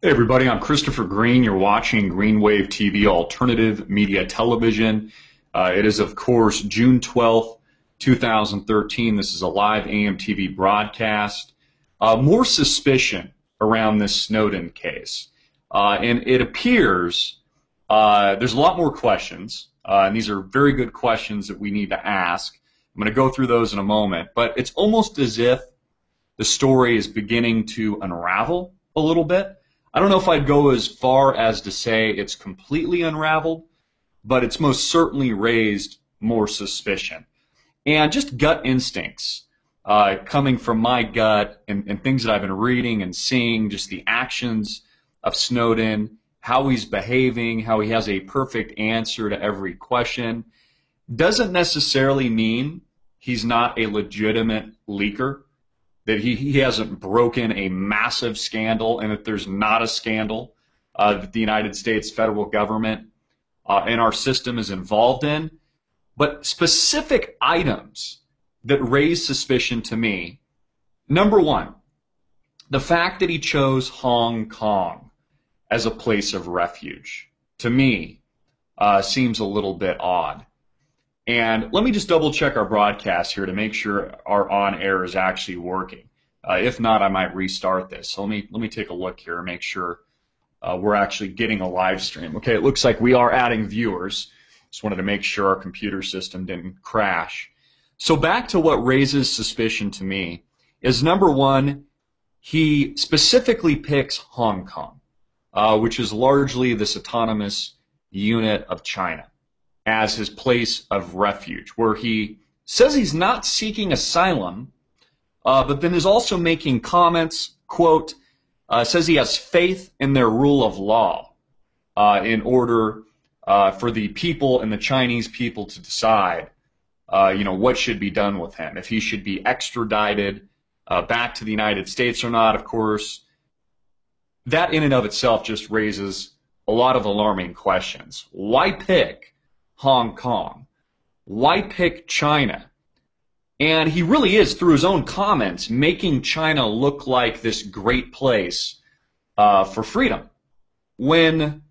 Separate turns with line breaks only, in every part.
Hey everybody, I'm Christopher Green. You're watching Green Wave TV, alternative media television. It is, of course, June 12th, 2013. This is a live AM TV broadcast. More suspicion around this Snowden case. And it appears there's a lot more questions, and these are very good questions that we need to ask. I'm going to go through those in a moment, but it's almost as if the story is beginning to unravel a little bit. I don't know if I'd go as far as to say it's completely unraveled, but it's most certainly raised more suspicion. And just gut instincts coming from my gut and things that I've been reading and seeing, just the actions of Snowden, how he's behaving, how he has a perfect answer to every question, doesn't necessarily mean he's not a legitimate leaker, that he hasn't broken a massive scandal, and that there's not a scandal that the United States federal government and our system is involved in. But specific items that raise suspicion to me: number one, the fact that he chose Hong Kong as a place of refuge, to me, seems a little bit odd. And let me just double check our broadcast here to make sure our on air is actually working. If not, I might restart this. So let me take a look here and make sure we're actually getting a live stream. Okay, it looks like we are adding viewers. Just wanted to make sure our computer system didn't crash. So back to what raises suspicion to me is, number one, he specifically picks Hong Kong, which is largely this autonomous unit of China, as his place of refuge, where he says he's not seeking asylum, but then is also making comments, quote, says he has faith in their rule of law in order for the people and the Chinese people to decide, what should be done with him, if he should be extradited back to the United States or not. Of course, that in and of itself just raises a lot of alarming questions. Why pick Hong Kong? Why pick China? And he really is, through his own comments, making China look like this great place for freedom, when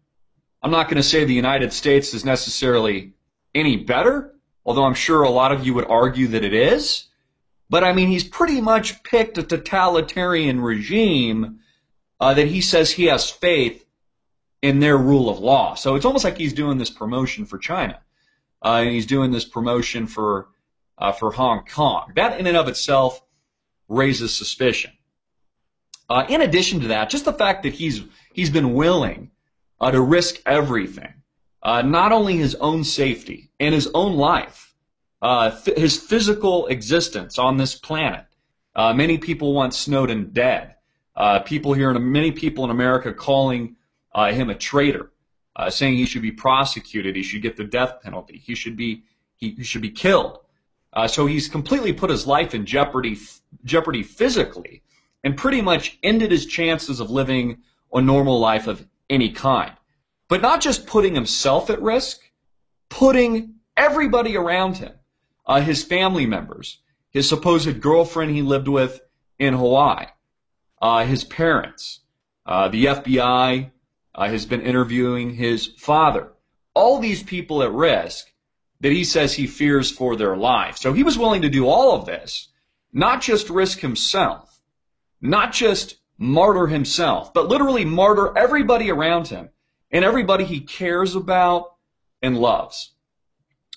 I'm not going to say the United States is necessarily any better, although I'm sure a lot of you would argue that it is. But I mean, he's pretty much picked a totalitarian regime that he says he has faith in their rule of law. So it's almost like he's doing this promotion for China. And he's doing this promotion for Hong Kong. That in and of itself raises suspicion. In addition to that, just the fact that he's been willing to risk everything, not only his own safety and his own life, his physical existence on this planet. Many people want Snowden dead. Many people in America calling him a traitor, saying he should be prosecuted, he should get the death penalty, he should be killed. So he's completely put his life in jeopardy physically, and pretty much ended his chances of living a normal life of any kind. But not just putting himself at risk, putting everybody around him, his family members, his supposed girlfriend he lived with in Hawaii, his parents, the FBI has been interviewing his father. All these people at risk that he says he fears for their life. So he was willing to do all of this, not just risk himself, not just martyr himself, but literally martyr everybody around him and everybody he cares about and loves,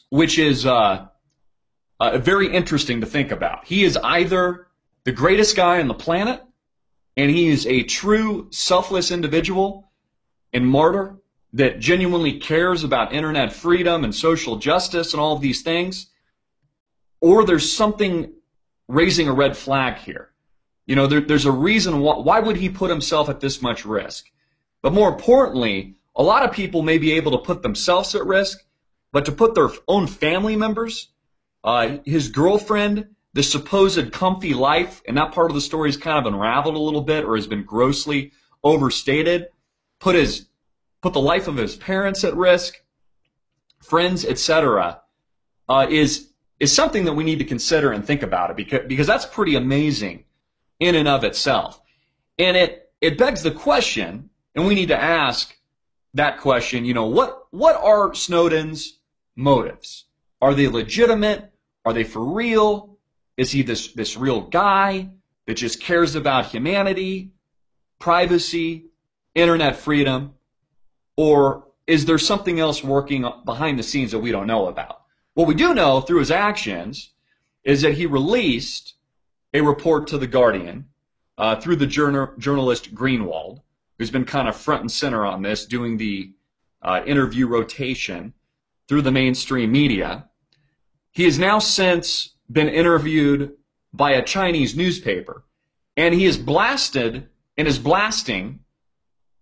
which is very interesting to think about. He is either the greatest guy on the planet, and he is a true selfless individual and martyr that genuinely cares about internet freedom and social justice and all of these things, or there's something raising a red flag here. There's a reason why would he put himself at this much risk? But more importantly, a lot of people may be able to put themselves at risk, but to put their own family members, his girlfriend, the supposed comfy life, and that part of the story is kind of unraveled a little bit or has been grossly overstated, put the life of his parents at risk, friends, etc., is something that we need to consider and think about it, because that's pretty amazing in and of itself. And it begs the question, And we need to ask that question, what are Snowden's motives? Are they legitimate? Are they for real? Is he this real guy that just cares about humanity, privacy, internet freedom? Or is there something else working behind the scenes that we don't know about? What we do know through his actions is that he released a report to The Guardian through the journalist Greenwald, who's been kind of front and center on this, doing the interview rotation through the mainstream media. He has now since been interviewed by a Chinese newspaper, and he is blasted and is blasting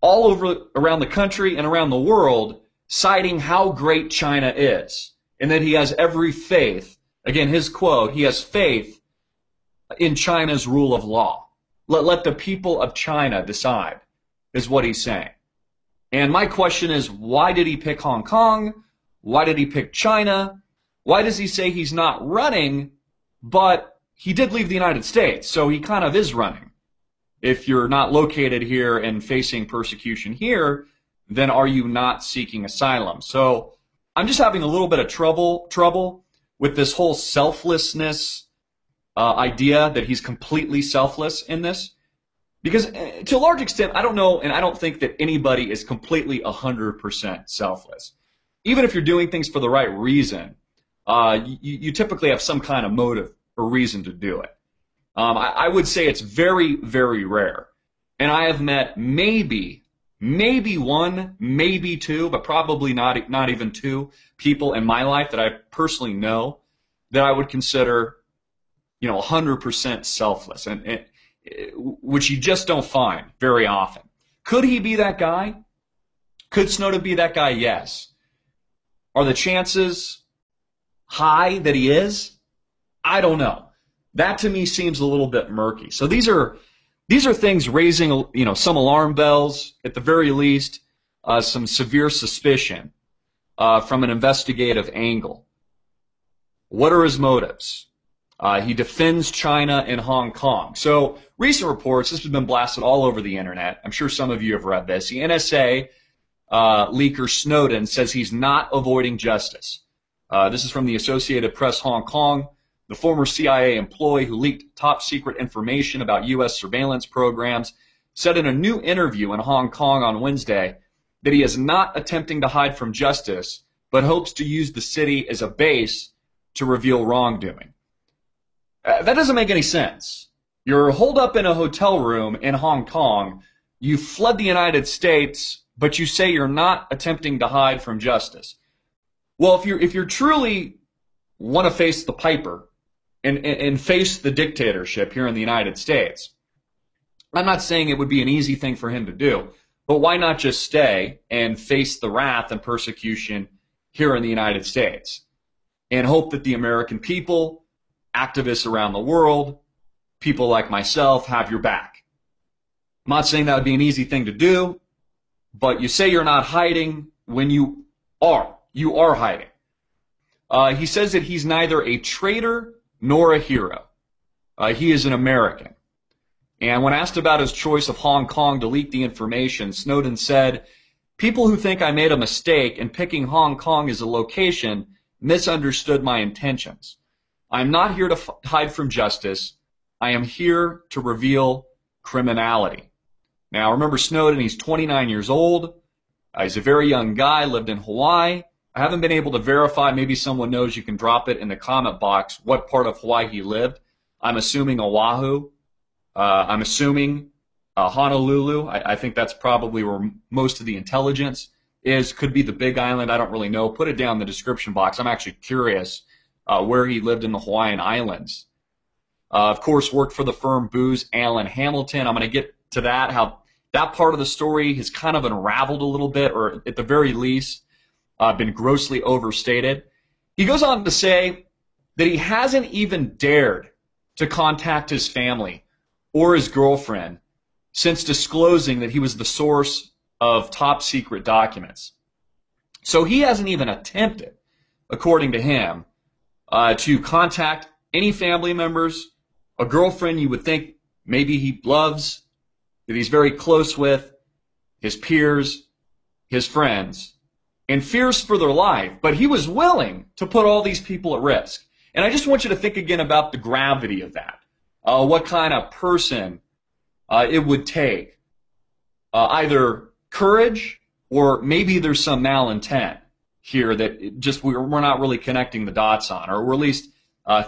all over around the country and around the world, citing how great China is, and that he has every faith. Again, his quote, he has faith in China's rule of law. Let the people of China decide, is what he's saying. And my question is, why did he pick Hong Kong? Why did he pick China? Why does he say he's not running, but he did leave the United States, so he kind of is running? If you're not located here and facing persecution here, then are you not seeking asylum? So I'm just having a little bit of trouble with this whole selflessness idea that he's completely selfless in this. Because to a large extent, I don't know, and I don't think that anybody is completely 100% selfless. Even if you're doing things for the right reason, you typically have some kind of motive or reason to do it. I would say it's very, very rare. And I have met maybe one, maybe two, but probably not even two people in my life that I personally know that I would consider, 100% selfless, and which you just don't find very often. Could he be that guy? Could Snowden be that guy? Yes. Are the chances high that he is? I don't know. That to me seems a little bit murky. So these are things raising, some alarm bells, at the very least, some severe suspicion from an investigative angle. What are his motives? He defends China and Hong Kong. So recent reports, this has been blasted all over the internet. I'm sure some of you have read this. The NSA leaker Snowden says he's not avoiding justice. This is from the Associated Press Hong Kong. The former CIA employee who leaked top secret information about U.S. surveillance programs said in a new interview in Hong Kong on Wednesday that he is not attempting to hide from justice, but hopes to use the city as a base to reveal wrongdoing. That doesn't make any sense. You're holed up in a hotel room in Hong Kong, you fled the United States, but you say you're not attempting to hide from justice. Well, if you're truly want to face the piper and face the dictatorship here in the United States, I'm not saying it would be an easy thing for him to do, but why not just stay and face the wrath and persecution here in the United States and hope that the American people, activists around the world, people like myself, have your back? I'm not saying that would be an easy thing to do, but you say you're not hiding when you are. You are hiding. He says that he's neither a traitor nor a hero. He is an American. And when asked about his choice of Hong Kong to leak the information, Snowden said, "People who think I made a mistake in picking Hong Kong as a location misunderstood my intentions. I'm not here to hide from justice. I am here to reveal criminality." Now, remember Snowden, he's 29 years old. He's a very young guy, lived in Hawaii. I haven't been able to verify. Maybe someone knows. You can drop it in the comment box what part of Hawaii he lived. I'm assuming Oahu. I'm assuming Honolulu. I think that's probably where most of the intelligence is. Could be the Big Island. I don't really know. Put it down in the description box. I'm actually curious where he lived in the Hawaiian Islands. Of course, worked for the firm Booz Allen Hamilton. I'm going to get to that, how that part of the story has kind of unraveled a little bit, or at the very least, been grossly overstated. He goes on to say that he hasn't even dared to contact his family or his girlfriend since disclosing that he was the source of top secret documents. So he hasn't even attempted, according to him, to contact any family members, a girlfriend you would think maybe he loves, that he's very close with. his peers, his friends, and fears for their life, but he was willing to put all these people at risk. And I just want you to think again about the gravity of that. What kind of person it would take. Either courage or maybe there's some malintent here that just we're not really connecting the dots on, or we're at least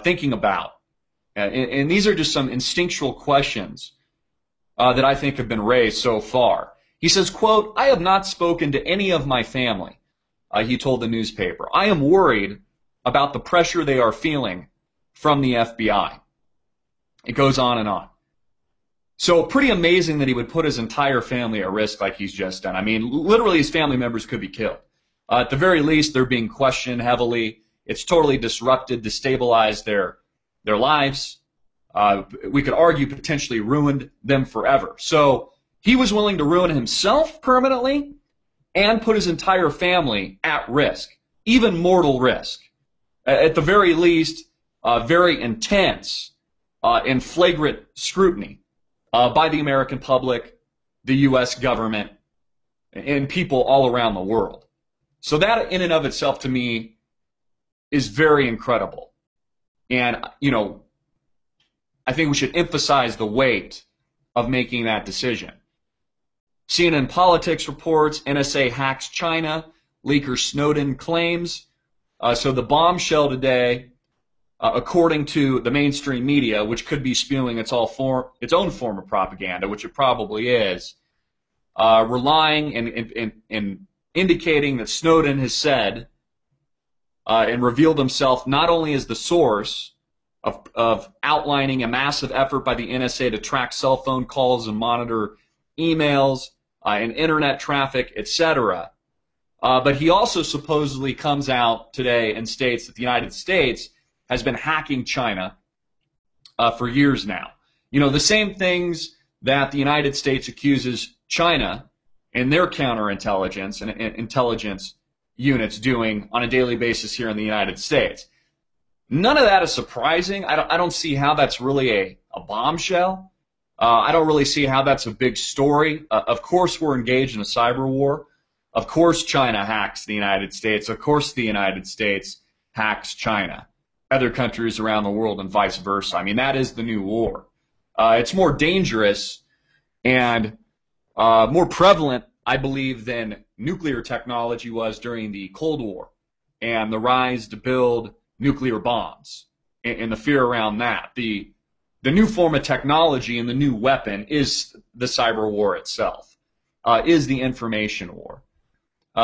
thinking about. And these are just some instinctual questions that I think have been raised so far. He says, quote, "I have not spoken to any of my family," he told the newspaper. "I am worried about the pressure they are feeling from the FBI." It goes on and on. So pretty amazing that he would put his entire family at risk like he's just done. I mean, literally his family members could be killed. At the very least, they're being questioned heavily. It's totally disrupted, destabilized their lives. We could argue potentially ruined them forever. So he was willing to ruin himself permanently and put his entire family at risk, even mortal risk. At the very least, very intense and flagrant scrutiny by the American public, the U.S. government, and people all around the world. So that in and of itself to me is very incredible. And, you know, I think we should emphasize the weight of making that decision. CNN Politics reports NSA hacks China, leaker Snowden claims. So the bombshell today, according to the mainstream media, which could be spewing its own form of propaganda, which it probably is, relying and indicating that Snowden has said and revealed himself not only as the source of outlining a massive effort by the NSA to track cell phone calls and monitor emails and internet traffic, etc., but he also supposedly comes out today and states that the United States has been hacking China for years now. You know, the same things that the United States accuses China and their counterintelligence and intelligence units doing on a daily basis here in the United States. None of that is surprising. I don't see how that's really a bombshell. I don't really see how that's a big story. Of course we're engaged in a cyber war. Of course China hacks the United States. Of course the United States hacks China, other countries around the world, and vice versa. I mean, that is the new war. It's more dangerous and more prevalent, I believe, than nuclear technology was during the Cold War and the rise to build nuclear bombs and the fear around that. The new form of technology and the new weapon is the cyber war itself, is the information war.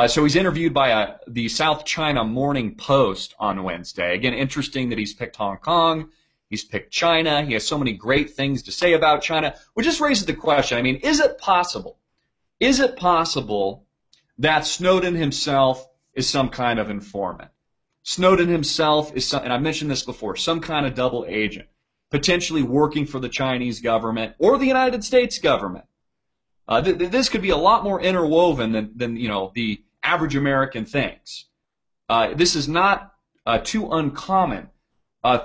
So he's interviewed by the South China Morning Post on Wednesday. Again, interesting that he's picked Hong Kong. He's picked China. He has so many great things to say about China, which just raises the question, I mean, is it possible? Is it possible that Snowden himself is some kind of informant? Snowden himself is some, and I've mentioned this before, some kind of double agent, potentially working for the Chinese government or the United States government. This could be a lot more interwoven than you know, the average American thinks. This is not too uncommon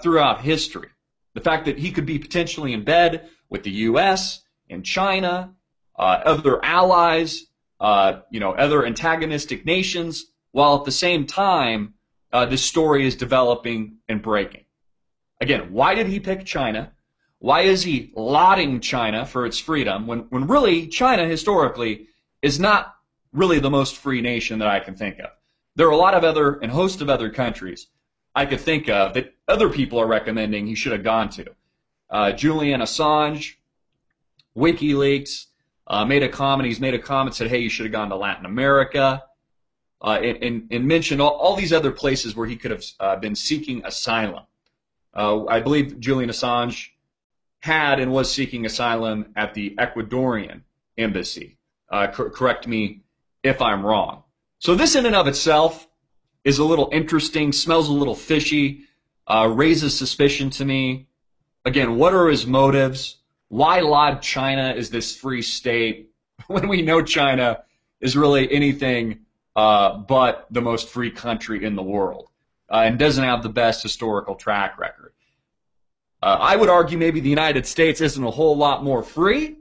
throughout history. The fact that he could be potentially in bed with the U.S. and China, other allies, you know, other antagonistic nations, while at the same time this story is developing and breaking. Again, why did he pick China? Why is he lauding China for its freedom when really China historically is not really the most free nation that I can think of? There are a lot of other and host of other countries I could think of that other people are recommending he should have gone to. Julian Assange, WikiLeaks, made a comment. He's made a comment, said, hey, you should have gone to Latin America, and mentioned all these other places where he could have been seeking asylum. I believe Julian Assange had and was seeking asylum at the Ecuadorian embassy. Correct me if I'm wrong. So this in and of itself is a little interesting, smells a little fishy, raises suspicion to me. Again, what are his motives? Why laud China as this free state when we know China is really anything but the most free country in the world and doesn't have the best historical track record? I would argue maybe the United States isn't a whole lot more free,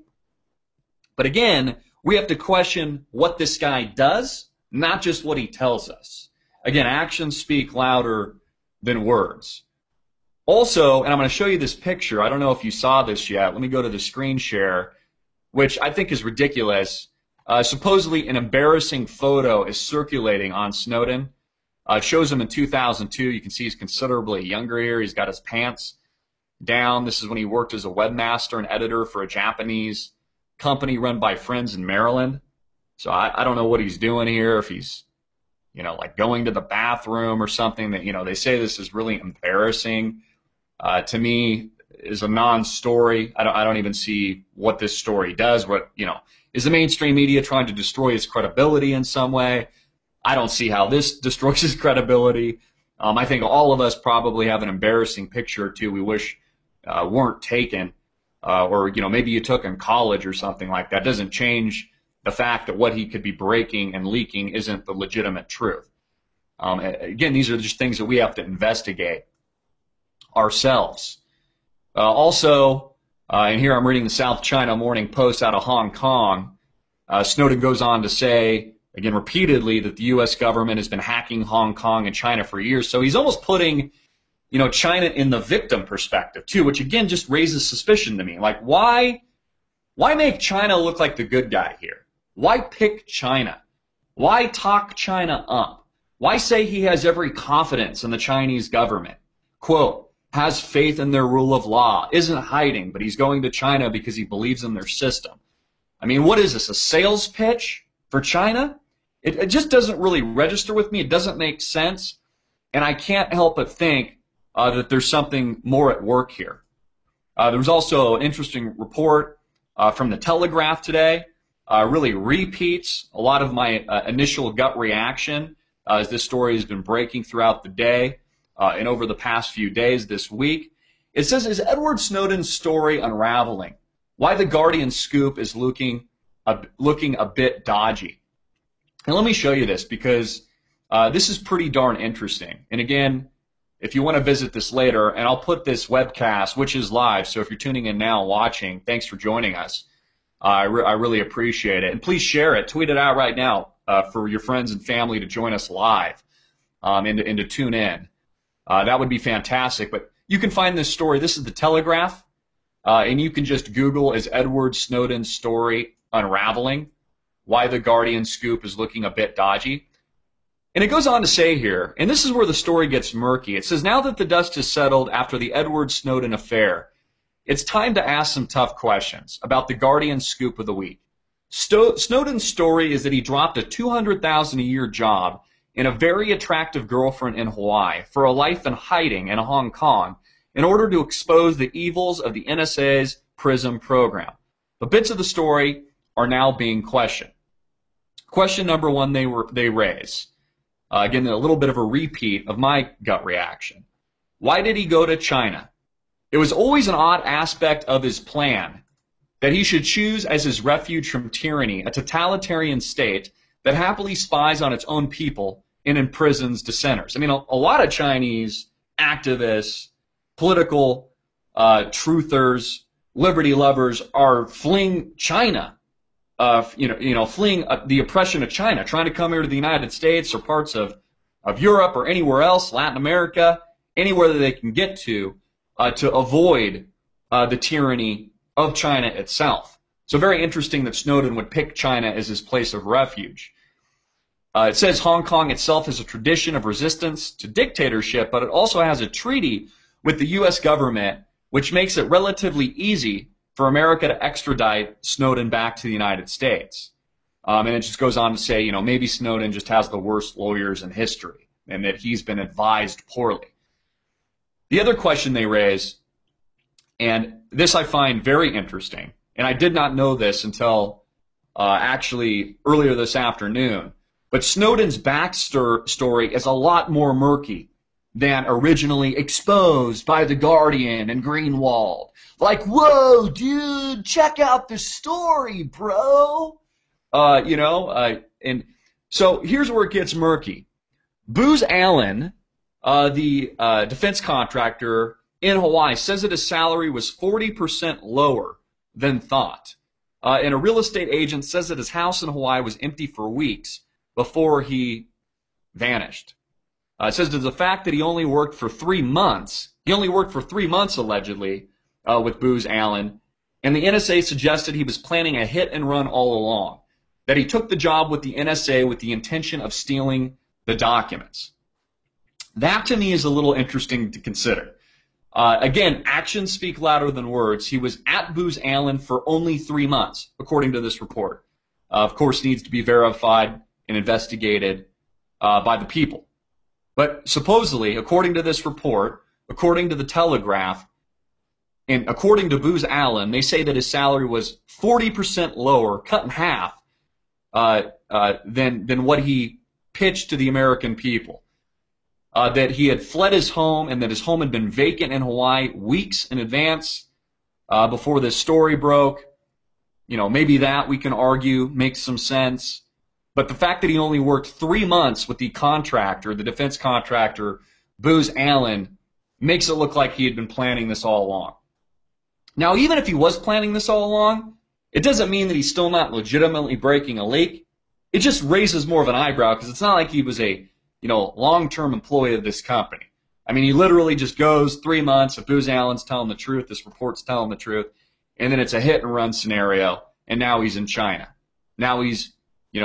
but again, We have to question what this guy does, not just what he tells us. Again, actions speak louder than words. Also, and I'm going to show you this picture. I don't know if you saw this yet. Let me go to the screen share, which I think is ridiculous. Supposedly an embarrassing photo is circulating on Snowden. It shows him in 2002. You can see he's considerably younger here. He's got his pants down. This is when he worked as a webmaster and editor for a Japanese company run by friends in Maryland. So I don't know what he's doing here, if he's, like going to the bathroom or something. That, they say this is really embarrassing. To me, is a non-story. I don't even see what this story does. Is the mainstream media trying to destroy his credibility in some way? I don't see how this destroys his credibility. I think all of us probably have an embarrassing picture or two we wish weren't taken, or maybe you took in college or something like that. Doesn't change the fact that what he could be breaking and leaking isn't the legitimate truth. Again, these are just things that we have to investigate ourselves. Also, and here I'm reading the South China Morning Post out of Hong Kong. Snowden goes on to say, again, repeatedly, that the U.S. government has been hacking Hong Kong and China for years. So he's almost putting, China in the victim perspective too, which again just raises suspicion to me. Like, why make China look like the good guy here? Why pick China? Why talk China up? Why say he has every confidence in the Chinese government? Quote, has faith in their rule of law, isn't hiding, but he's going to China because he believes in their system. I mean, what is this, a sales pitch for China? It just doesn't really register with me. It doesn't make sense. And I can't help but think that there's something more at work here. There was also an interesting report from the Telegraph today. Really repeats a lot of my initial gut reaction as this story has been breaking throughout the day and over the past few days this week. It says, is Edward Snowden's story unraveling? Why the Guardian scoop is looking a bit dodgy. And let me show you this, because this is pretty darn interesting. And again, if you want to visit this later, and I'll put this webcast, which is live, so if you're tuning in now watching, thanks for joining us. I really appreciate it. And please share it. Tweet it out right now for your friends and family to join us live and to tune in. That would be fantastic. But you can find this story. This is the Telegraph. And you can just Google, is Edward Snowden's story unraveling? Why the Guardian scoop is looking a bit dodgy. And it goes on to say here, and this is where the story gets murky. It says, now that the dust has settled after the Edward Snowden affair, it's time to ask some tough questions about the Guardian scoop of the week. Snowden's story is that he dropped a $200,000 a year job and a very attractive girlfriend in Hawaii for a life in hiding in Hong Kong in order to expose the evils of the NSA's PRISM program. But bits of the story are now being questioned. Question number one they raise. Again, a little bit of a repeat of my gut reaction. Why did he go to China? It was always an odd aspect of his plan that he should choose as his refuge from tyranny a totalitarian state that happily spies on its own people and imprisons dissenters. I mean, a lot of Chinese activists, political truthers, liberty lovers are fleeing China, fleeing the oppression of China, trying to come here to the United States or parts of Europe or anywhere else, Latin America, anywhere that they can get to avoid the tyranny of China itself. So very interesting that Snowden would pick China as his place of refuge. It says Hong Kong itself has a tradition of resistance to dictatorship, but it also has a treaty with the U.S. government, which makes it relatively easy for America to extradite Snowden back to the United States. And it just goes on to say, maybe Snowden just has the worst lawyers in history and that he's been advised poorly. The other question they raise, and this I find very interesting, and I did not know this until actually earlier this afternoon, but Snowden's backstory is a lot more murky than originally exposed by The Guardian and Greenwald. Like, whoa, dude, check out the story, bro. And so here's where it gets murky. Booz Allen, the defense contractor in Hawaii, says that his salary was 40% lower than thought. and a real estate agent says that his house in Hawaii was empty for weeks before he vanished. It says that the fact that he only worked for 3 months, allegedly, with Booz Allen, and the NSA suggested he was planning a hit and run all along, that he took the job with the NSA with the intention of stealing the documents. That to me is a little interesting to consider. Again, actions speak louder than words. He was at Booz Allen for only 3 months, according to this report. Of course, needs to be verified and investigated by the people. But supposedly, according to this report, according to the Telegraph, and according to Booz Allen, they say that his salary was 40% lower, cut in half, than what he pitched to the American people. That he had fled his home and that his home had been vacant in Hawaii weeks in advance before this story broke. You know, maybe that we can argue makes some sense. But the fact that he only worked 3 months with the contractor, the defense contractor, Booz Allen, makes it look like he had been planning this all along. Now, even if he was planning this all along, it doesn't mean that he's still not legitimately breaking a leak. It just raises more of an eyebrow because it's not like he was a long-term employee of this company. I mean, he literally just goes 3 months. If Booz Allen's telling the truth, this report's telling the truth, and then it's a hit-and-run scenario, and now he's in China. Now he's,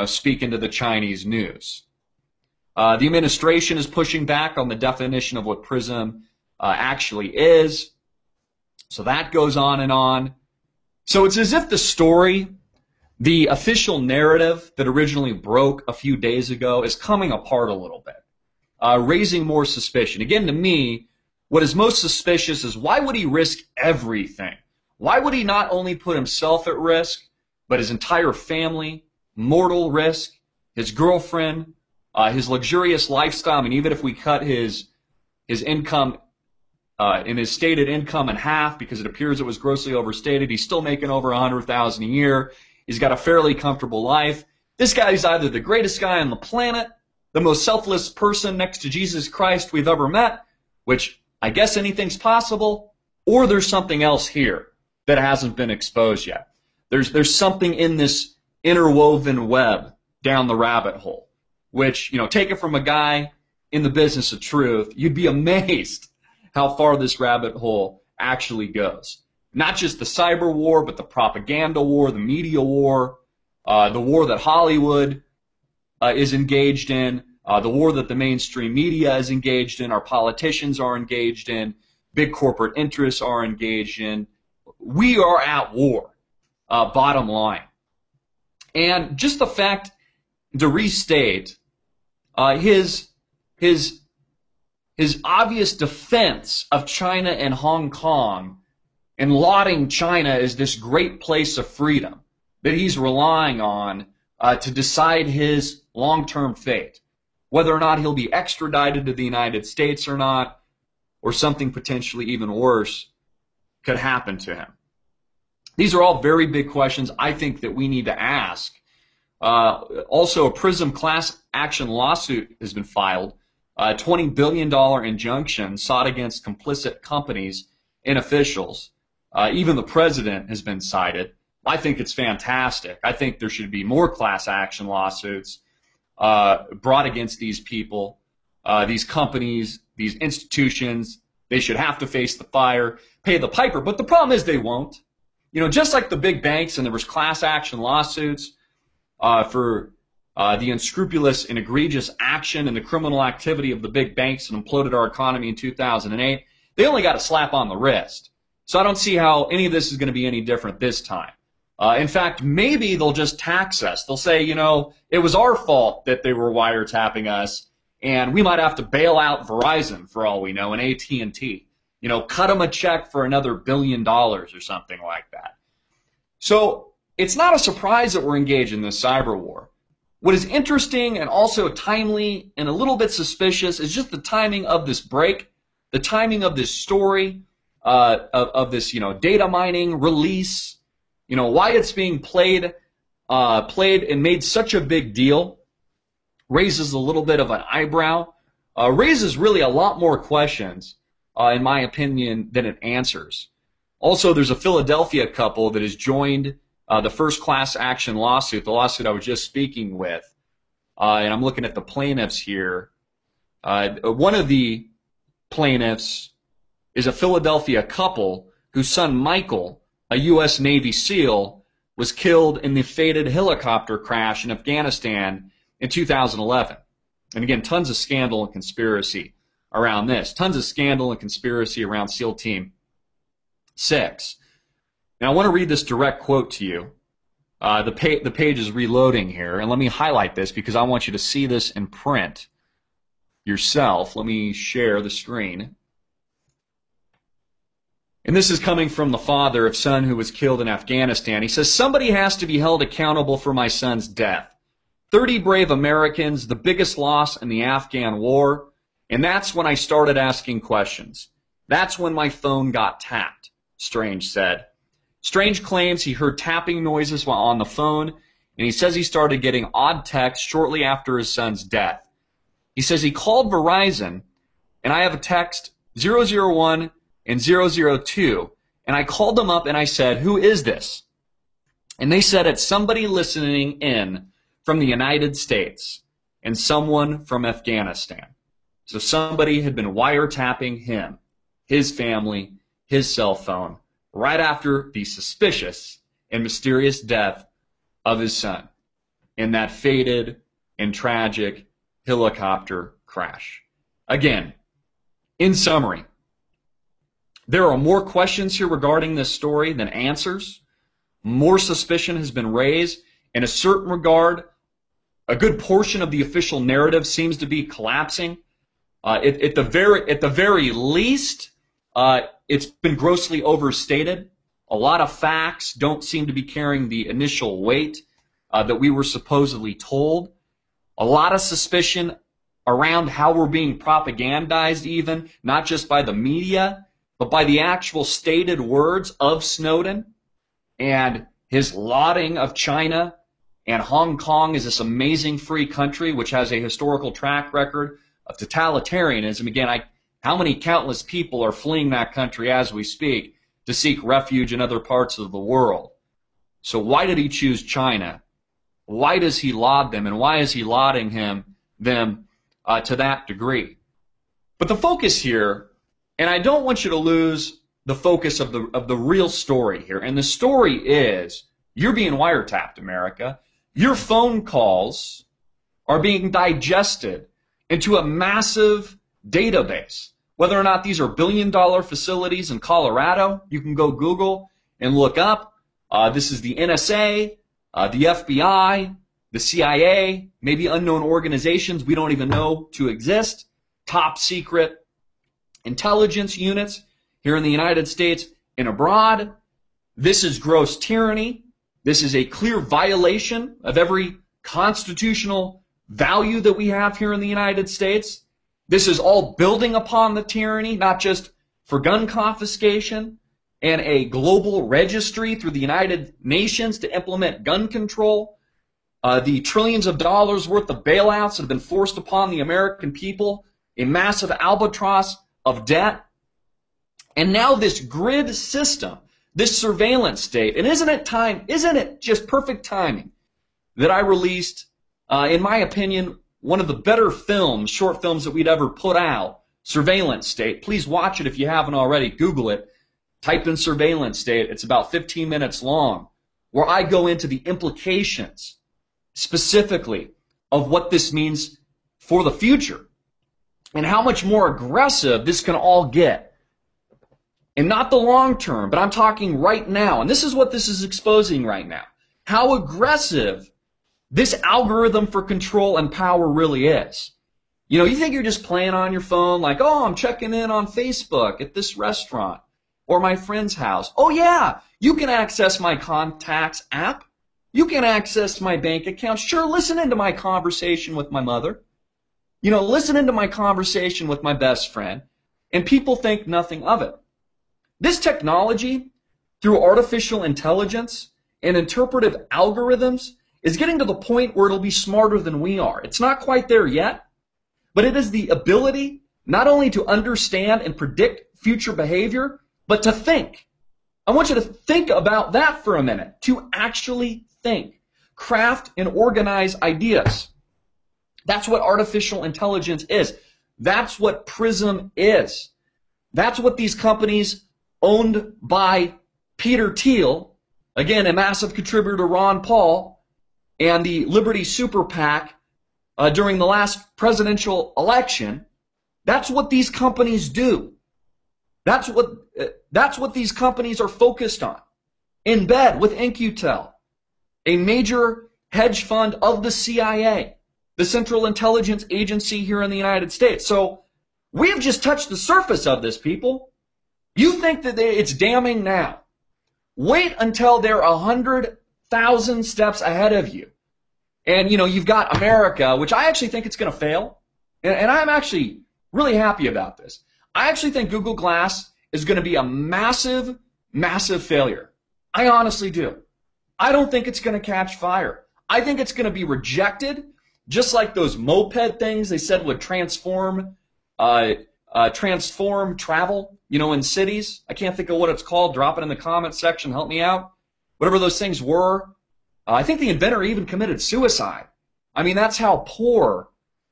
speaking to the Chinese news. The administration is pushing back on the definition of what PRISM actually is. So that goes on and on. So it's as if the story, the official narrative that originally broke a few days ago, is coming apart a little bit, raising more suspicion. Again, to me, what is most suspicious is why would he risk everything? Why would he not only put himself at risk, but his entire family, mortal risk, his girlfriend, his luxurious lifestyle? I mean, even if we cut his income in his stated income in half because it appears it was grossly overstated, he's still making over $100,000 a year. He's got a fairly comfortable life. This guy is either the greatest guy on the planet, the most selfless person next to Jesus Christ we've ever met, which I guess anything's possible, or there's something else here that hasn't been exposed yet. There's something in this interwoven web down the rabbit hole, which, take it from a guy in the business of truth, you'd be amazed how far this rabbit hole actually goes. Not just the cyber war, but the propaganda war, the media war, the war that Hollywood is engaged in, the war that the mainstream media is engaged in, our politicians are engaged in, big corporate interests are engaged in. We are at war, bottom line. And just the fact, to restate, his obvious defense of China and Hong Kong and lauding China as this great place of freedom that he's relying on to decide his long-term fate, whether or not he'll be extradited to the United States or not, or something potentially even worse could happen to him. These are all very big questions I think that we need to ask. Also, a PRISM class action lawsuit has been filed, a $20 billion injunction sought against complicit companies and officials. Even the president has been cited. I think it's fantastic. I think there should be more class action lawsuits brought against these people, these companies, these institutions. They should have to face the fire, pay the piper. But the problem is they won't. Just like the big banks, and there was class action lawsuits for the unscrupulous and egregious action and the criminal activity of the big banks that imploded our economy in 2008, they only got a slap on the wrist. So I don't see how any of this is going to be any different this time. In fact, maybe they'll just tax us. They'll say, it was our fault that they were wiretapping us, and we might have to bail out Verizon for all we know, and AT&T. Cut them a check for another $1 billion or something like that. So it's not a surprise that we're engaged in this cyber war. What is interesting and also timely and a little bit suspicious is just the timing of this break, the timing of this story, of this, data mining release, why it's being played and made such a big deal, raises a little bit of an eyebrow, raises really a lot more questions, in my opinion, than it answers. Also, there's a Philadelphia couple that has joined the first class action lawsuit, the lawsuit I was just speaking with, and I'm looking at the plaintiffs here. One of the plaintiffs is a Philadelphia couple whose son Michael, a U.S. Navy SEAL, was killed in the fated helicopter crash in Afghanistan in 2011. And again, tons of scandal and conspiracy around this. Tons of scandal and conspiracy around SEAL Team 6. Now, I want to read this direct quote to you. The page is reloading here, and let me highlight this because I want you to see this in print yourself. Let me share the screen. And this is coming from the father of son who was killed in Afghanistan. He says, "Somebody has to be held accountable for my son's death. 30 brave Americans, the biggest loss in the Afghan war. And that's when I started asking questions. That's when my phone got tapped," Strange said. Strange claims he heard tapping noises while on the phone, and he says he started getting odd texts shortly after his son's death. He says he called Verizon, and I have a text 001 and 002, and I called them up and I said, "Who is this?" And they said it's somebody listening in from the United States and someone from Afghanistan. So somebody had been wiretapping him, his family, his cell phone, right after the suspicious and mysterious death of his son in that fated and tragic helicopter crash. Again, in summary, there are more questions here regarding this story than answers. More suspicion has been raised. In a certain regard, a good portion of the official narrative seems to be collapsing. At the very least, it's been grossly overstated. A lot of facts don't seem to be carrying the initial weight that we were supposedly told. A lot of suspicion around how we're being propagandized even, not just by the media, but by the actual stated words of Snowden and his lauding of China and Hong Kong as this amazing free country which has a historical track record of totalitarianism. Again, how many countless people are fleeing that country as we speak to seek refuge in other parts of the world? So why did he choose China? Why does he laud them, and why is he lauding them to that degree? But the focus here, and I don't want you to lose the focus of the real story here, and the story is you're being wiretapped, America. Your phone calls are being digested into a massive database. Whether or not these are billion-dollar facilities in Colorado, you can go Google and look up. This is the NSA, the FBI, the CIA, maybe unknown organizations we don't even know to exist, top secret intelligence units here in the United States and abroad. This is gross tyranny. This is a clear violation of every constitutional value that we have here in the United States. This is all building upon the tyranny, not just for gun confiscation and a global registry through the United Nations to implement gun control, the trillions of dollars worth of bailouts that have been forced upon the American people, a massive albatross of debt, and now this grid system, this surveillance state. And isn't it just perfect timing that I released, in my opinion, one of the better films, short films that we'd ever put out, Surveillance State. Please watch it if you haven't already. Google it. Type in Surveillance State. It's about 15 minutes long, where I go into the implications specifically of what this means for the future and how much more aggressive this can all get. And not the long term, but I'm talking right now. And this is what this is exposing right now. How aggressive this algorithm for control and power really is. You know, you think you're just playing on your phone like, oh, I'm checking in on Facebook at this restaurant or my friend's house. Oh, yeah, you can access my contacts app. You can access my bank account. Sure, listen into my conversation with my mother. You know, listen into my conversation with my best friend. And people think nothing of it. This technology, through artificial intelligence and interpretive algorithms, is getting to the point where it'll be smarter than we are. It's not quite there yet, but it is the ability not only to understand and predict future behavior, but to think.
I want you to think about that for a minute, to actually think, craft and organize ideas. That's what artificial intelligence is. That's what PRISM is. That's what these companies owned by Peter Thiel, again, a massive contributor to Ron Paul, and the Liberty Super PAC during the last presidential election. That's what these companies do. That's what these companies are focused on. In bed with InQtel, a major hedge fund of the CIA, the Central Intelligence Agency here in the United States. So we have just touched the surface of this, people. You think that it's damning now. Wait until they're 100,000 steps ahead of you. And, you've got America, which I actually think it's going to fail. And I'm actually really happy about this. I actually think Google Glass is going to be a massive, massive failure. I honestly do. I don't think it's going to catch fire. I think it's going to be rejected, just like those moped things they said would transform travel, in cities. I can't think of what it's called. Drop it in the comments section. Help me out. Whatever those things were. I think the inventor even committed suicide. I mean, that's how poor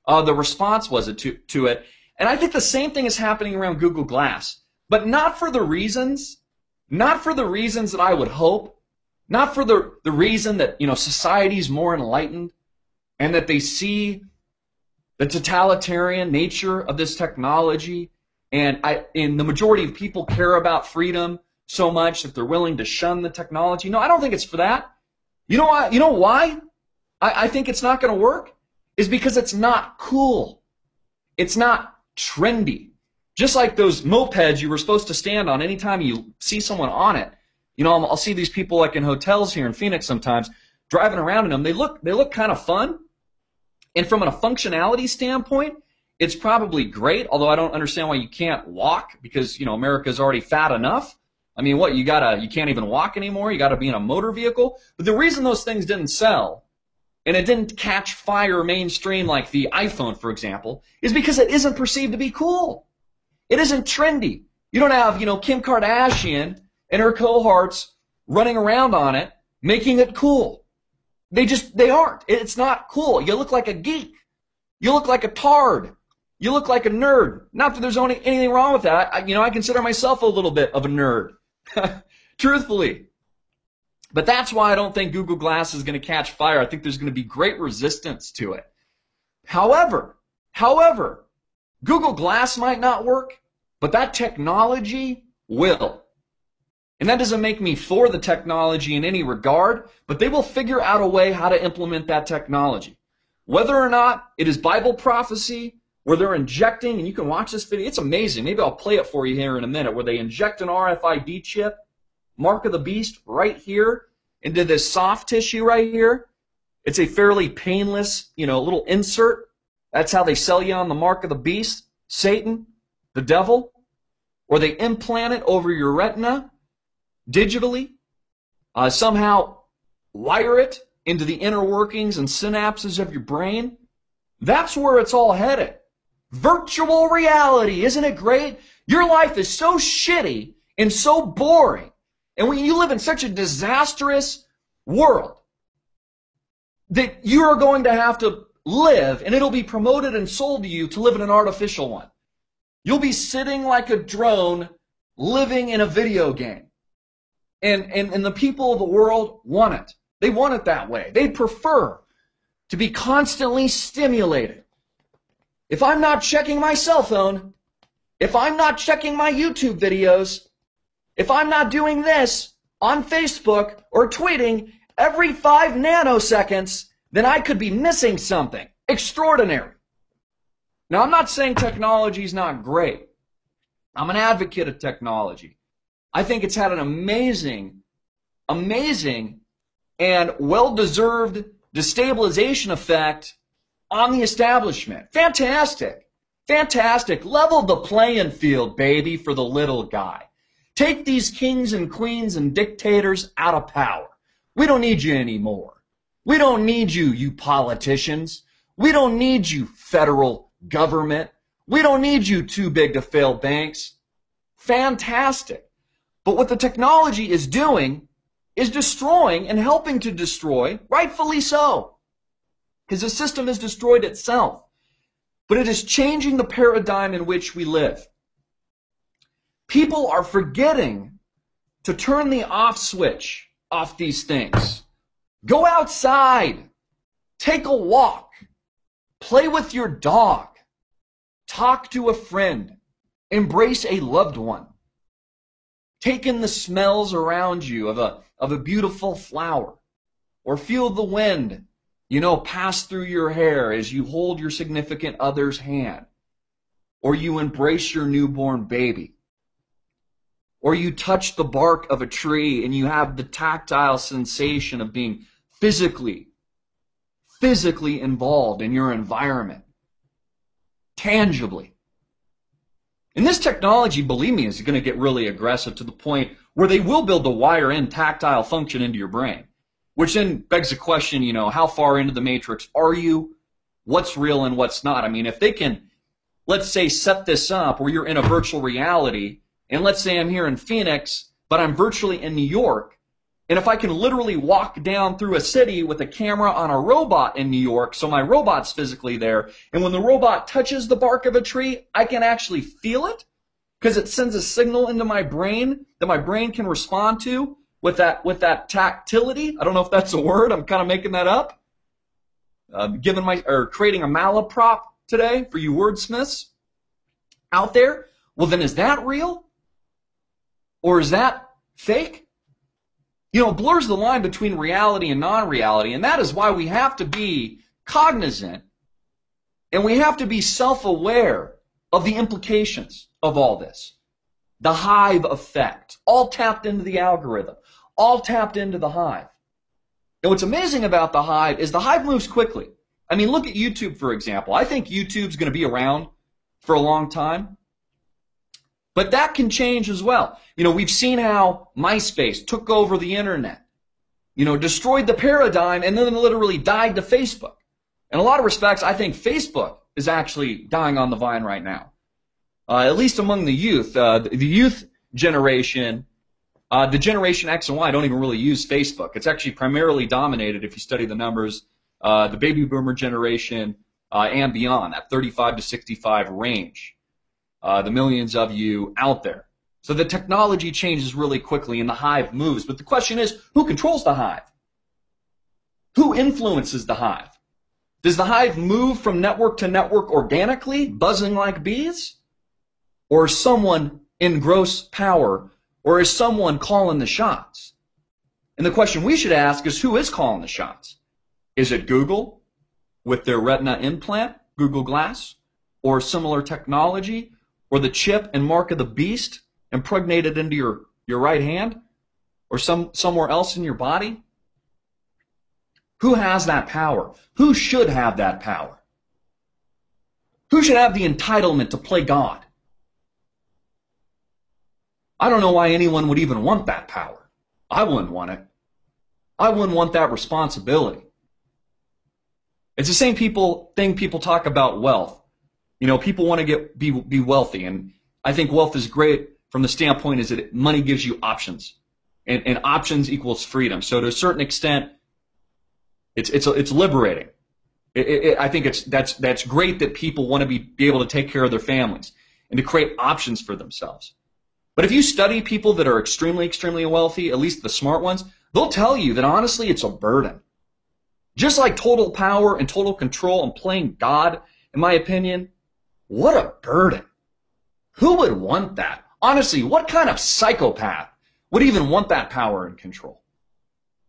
the response was to it. And I think the same thing is happening around Google Glass, but not for the reasons that I would hope, not for the reason that, society's more enlightened and that they see the totalitarian nature of this technology, and the majority of people care about freedom so much that they're willing to shun the technology. No, I don't think it's for that. You know why? I think it's not going to work? Is because it's not cool. It's not trendy. Just like those mopeds you were supposed to stand on anytime you see someone on it. I'll see these people like in hotels here in Phoenix sometimes driving around in them. They look kind of fun. And from a functionality standpoint, it's probably great, although I don't understand why you can't walk because, America's already fat enough. I mean, what, you can't even walk anymore? You got to be in a motor vehicle? But the reason those things didn't sell, and it didn't catch fire mainstream like the iPhone, for example, is because it isn't perceived to be cool. It isn't trendy. You don't have, Kim Kardashian and her cohorts running around on it, making it cool. They aren't. It's not cool. You look like a geek. You look like a tard. You look like a nerd. Not that there's anything wrong with that. I consider myself a little bit of a nerd. Truthfully. But that's why I don't think Google Glass is going to catch fire. I think there's going to be great resistance to it. However, Google Glass might not work, but that technology will. And that doesn't make me for the technology in any regard, but they will figure out a way how to implement that technology. Whether or not it is Bible prophecy, where they're injecting, and you can watch this video, it's amazing. Maybe I'll play it for you here in a minute, where they inject an RFID chip, mark of the beast, right here, into this soft tissue right here. It's a fairly painless, little insert. That's how they sell you on the mark of the beast, Satan, the devil. Or they implant it over your retina digitally, somehow wire it into the inner workings and synapses of your brain. That's where it's all headed. Virtual reality, isn't it great? Your life is so shitty and so boring, and when you live in such a disastrous world, that you are going to have to live, and it'll be promoted and sold to you to live in an artificial one. You'll be sitting like a drone living in a video game. And the people of the world want it. They want it that way. They prefer to be constantly stimulated. If I'm not checking my cell phone, if I'm not checking my YouTube videos, if I'm not doing this on Facebook or tweeting every 5 nanoseconds, then I could be missing something extraordinary. Now, I'm not saying technology is not great. I'm an advocate of technology. I think it's had an amazing and well-deserved destabilization effect on the establishment. Fantastic. Fantastic. Level the playing field, baby, for the little guy. Take these kings and queens and dictators out of power. We don't need you anymore. We don't need you, you politicians. We don't need you, federal government. We don't need you too big to fail banks. Fantastic. But what the technology is doing is destroying and helping to destroy, rightfully so, because the system has destroyed itself. But it is changing the paradigm in which we live. People are forgetting to turn the off switch off these things. Go outside. Take a walk. Play with your dog. Talk to a friend. Embrace a loved one. Take in the smells around you of a beautiful flower. Or feel the wind, pass through your hair as you hold your significant other's hand. Or you embrace your newborn baby. Or you touch the bark of a tree and you have the tactile sensation of being physically involved in your environment. Tangibly. And this technology, believe me, is going to get really aggressive to the point where they will build a wire-in tactile function into your brain. Which then begs the question, how far into the matrix are you? What's real and what's not? I mean, if they can, let's say, set this up where you're in a virtual reality, and let's say I'm here in Phoenix, but I'm virtually in New York, and if I can literally walk down through a city with a camera on a robot in New York, so my robot's physically there, and when the robot touches the bark of a tree, I can actually feel it, because it sends a signal into my brain that my brain can respond to with that tactility. I don't know if that's a word. I'm kind of making that up. Creating a malaprop today for you wordsmiths out there. Well, then is that real? Or is that fake? It blurs the line between reality and non-reality, and that is why we have to be cognizant and we have to be self-aware of the implications of all this. The hive effect, all tapped into the algorithm, all tapped into the hive. And what's amazing about the hive is the hive moves quickly. I mean, look at YouTube, for example. I think YouTube's going to be around for a long time. But that can change as well. We've seen how MySpace took over the internet, destroyed the paradigm, and then literally died to Facebook. In a lot of respects, I think Facebook is actually dying on the vine right now. At least among the youth. The youth generation, the Generation X and Y don't even really use Facebook. It's actually primarily dominated, if you study the numbers, the baby boomer generation and beyond, that 35 to 65 range. The millions of you out there. So the technology changes really quickly and the hive moves. But the question is, who controls the hive? Who influences the hive? Does the hive move from network to network organically, buzzing like bees? Or is someone in gross power? Or is someone calling the shots? And the question we should ask is, who is calling the shots? Is it Google with their Retina implant, Google Glass, or similar technology? Or the chip and mark of the beast impregnated into your right hand? Or somewhere else in your body? Who has that power? Who should have that power? Who should have the entitlement to play God? I don't know why anyone would even want that power. I wouldn't want it. I wouldn't want that responsibility. It's the same thing people talk about wealth. People want to be wealthy, and I think wealth is great from the standpoint is that money gives you options, and options equals freedom. So to a certain extent, it's liberating. I think that's great that people want to be able to take care of their families and to create options for themselves. But if you study people that are extremely, extremely wealthy, at least the smart ones, they'll tell you that honestly it's a burden. Just like total power and total control and playing God, in my opinion, what a burden. Who would want that? Honestly, what kind of psychopath would even want that power and control?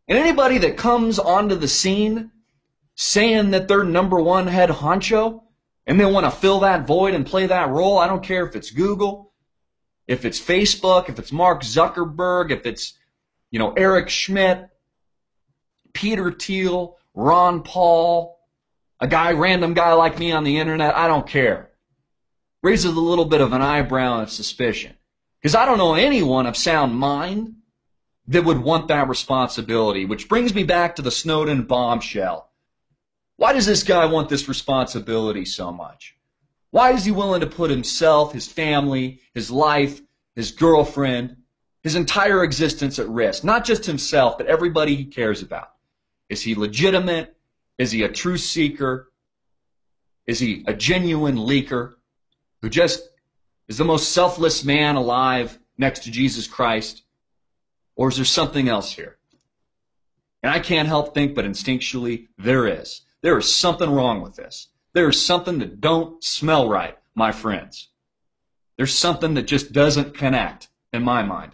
And anybody that comes onto the scene saying that they're number one head honcho and they want to fill that void and play that role, I don't care if it's Google, if it's Facebook, if it's Mark Zuckerberg, if it's, Eric Schmidt, Peter Thiel, Ron Paul, random guy like me on the internet, I don't care. Raises a little bit of an eyebrow of suspicion. Because I don't know anyone of sound mind that would want that responsibility, which brings me back to the Snowden bombshell. Why does this guy want this responsibility so much? Why is he willing to put himself, his family, his life, his girlfriend, his entire existence at risk. Not just himself, but everybody he cares about. Is he legitimate? Is he a truth seeker? Is he a genuine leaker who just is the most selfless man alive next to Jesus Christ? Or is there something else here? And I can't help think, but instinctually, there is. There is something wrong with this. There is something that don't smell right, my friends. There's something that just doesn't connect in my mind.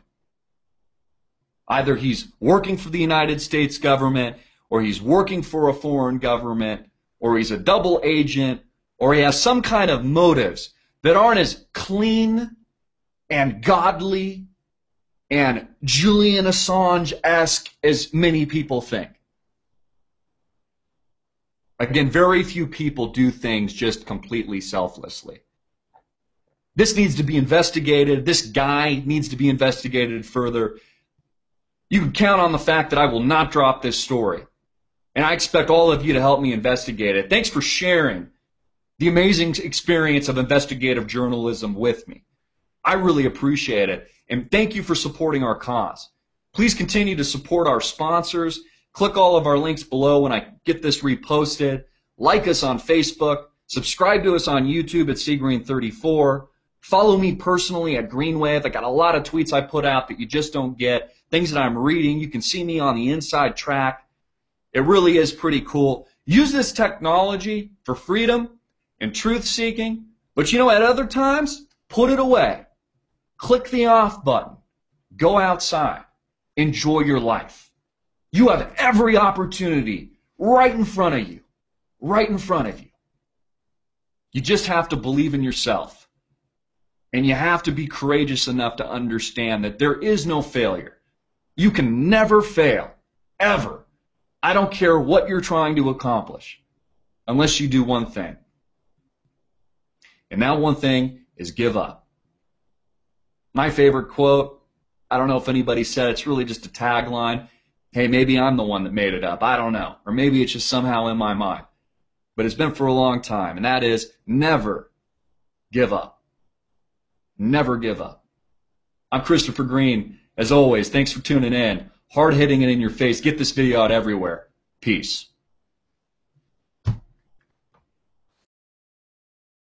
Either he's working for the United States government, or he's working for a foreign government, or he's a double agent, or he has some kind of motives that aren't as clean and godly and Julian Assange-esque as many people think. Again, very few people do things just completely selflessly. This needs to be investigated. This guy needs to be investigated further. You can count on the fact that I will not drop this story. And I expect all of you to help me investigate it. Thanks for sharing the amazing experience of investigative journalism with me. I really appreciate it. And thank you for supporting our cause. Please continue to support our sponsors. Click all of our links below when I get this reposted. Like us on Facebook. Subscribe to us on YouTube at cgreen34. Follow me personally at Greenwave. I got a lot of tweets I put out that you just don't get. Things that I'm reading. You can see me on the inside track. It really is pretty cool. Use this technology for freedom and truth seeking. But you know, at other times, put it away. Click the off button. Go outside. Enjoy your life. You have every opportunity right in front of you. Right in front of you. You just have to believe in yourself. And you have to be courageous enough to understand that there is no failure. You can never fail. Ever. I don't care what you're trying to accomplish. Unless you do one thing. And that one thing is give up. My favorite quote, I don't know if anybody said it, it's really just a tagline. Hey, maybe I'm the one that made it up. I don't know. Or maybe it's just somehow in my mind. But it's been for a long time. And that is never give up. Never give up. I'm Christopher Green. As always, thanks for tuning in. Hard hitting it in your face. Get this video out everywhere. Peace.